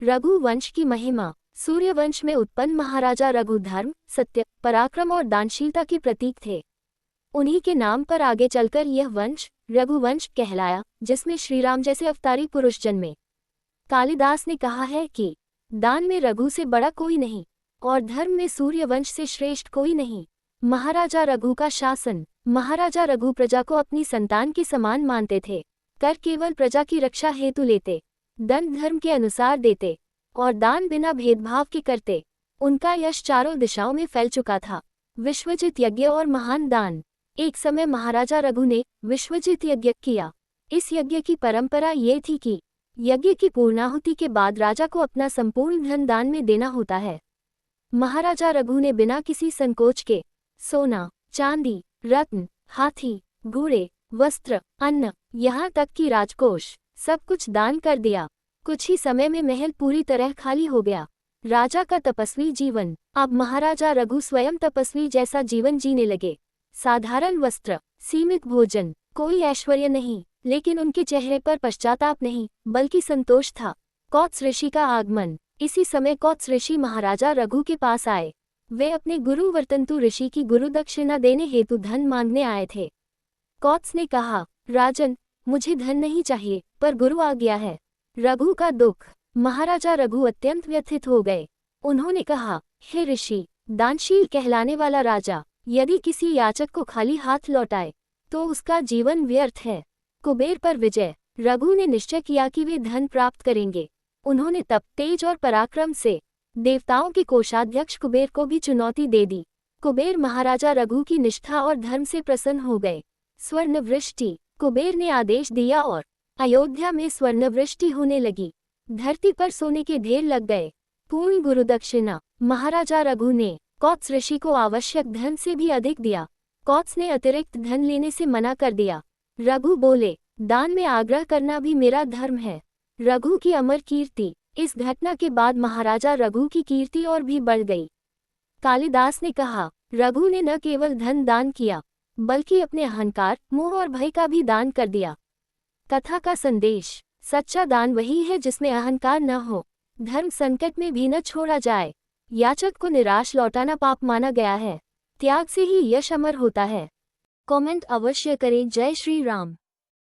रघुवंश की महिमा। सूर्यवंश में उत्पन्न महाराजा रघु धर्म, सत्य, पराक्रम और दानशीलता के प्रतीक थे। उन्हीं के नाम पर आगे चलकर यह वंश रघुवंश कहलाया, जिसमें श्रीराम जैसे अवतारी पुरुष जन्मे। कालिदास ने कहा है कि दान में रघु से बड़ा कोई नहीं और धर्म में सूर्यवंश से श्रेष्ठ कोई नहीं। महाराजा रघु का शासन। महाराजा रघु प्रजा को अपनी संतान के समान मानते थे। कर केवल प्रजा की रक्षा हेतु लेते, दंड धर्म के अनुसार देते और दान बिना भेदभाव के करते। उनका यश चारों दिशाओं में फैल चुका था। विश्वजित यज्ञ और महान दान। एक समय महाराजा रघु ने विश्वजित यज्ञ किया। इस यज्ञ की परंपरा ये थी कि यज्ञ की पूर्णाहुति के बाद राजा को अपना संपूर्ण धन दान में देना होता है। महाराजा रघु ने बिना किसी संकोच के सोना, चांदी, रत्न, हाथी, घोड़े, वस्त्र, अन्न, यहाँ तक कि राजकोष सब कुछ दान कर दिया। कुछ ही समय में महल पूरी तरह खाली हो गया। राजा का तपस्वी जीवन। अब महाराजा रघु स्वयं तपस्वी जैसा जीवन जीने लगे। साधारण वस्त्र, सीमित भोजन, कोई ऐश्वर्य नहीं, लेकिन उनके चेहरे पर पश्चाताप नहीं बल्कि संतोष था। कौत्स ऋषि का आगमन। इसी समय कौत्स ऋषि महाराजा रघु के पास आए। वे अपने गुरु वर्तंतु ऋषि की गुरु दक्षिणा देने हेतु धन मांगने आए थे। कौत्स ने कहा, राजन, मुझे धन नहीं चाहिए, पर गुरु आ गया है। रघु का दुख। महाराजा रघु अत्यंत व्यथित हो गए। उन्होंने कहा, हे ऋषि, दानशील कहलाने वाला राजा यदि किसी याचक को खाली हाथ लौटाए तो उसका जीवन व्यर्थ है। कुबेर पर विजय। रघु ने निश्चय किया कि वे धन प्राप्त करेंगे। उन्होंने तप, तेज और पराक्रम से देवताओं के कोषाध्यक्ष कुबेर को भी चुनौती दे दी। कुबेर महाराजा रघु की निष्ठा और धर्म से प्रसन्न हो गए। स्वर्णवृष्टि। कुबेर ने आदेश दिया और अयोध्या में स्वर्णवृष्टि होने लगी। धरती पर सोने के ढेर लग गए। पूर्ण गुरुदक्षिणा। महाराजा रघु ने कौत्स ऋषि को आवश्यक धन से भी अधिक दिया। कौत्स ने अतिरिक्त धन लेने से मना कर दिया। रघु बोले, दान में आग्रह करना भी मेरा धर्म है। रघु की अमर कीर्ति। इस घटना के बाद महाराजा रघु की कीर्ति और भी बढ़ गई। कालिदास ने कहा, रघु ने न केवल धन दान किया बल्कि अपने अहंकार, मोह और भय का भी दान कर दिया। कथा का संदेश। सच्चा दान वही है जिसमें अहंकार न हो, धर्म संकट में भी न छोड़ा जाए, याचक को निराश लौटाना पाप माना गया है, त्याग से ही यश अमर होता है। कमेंट अवश्य करें। जय श्री राम।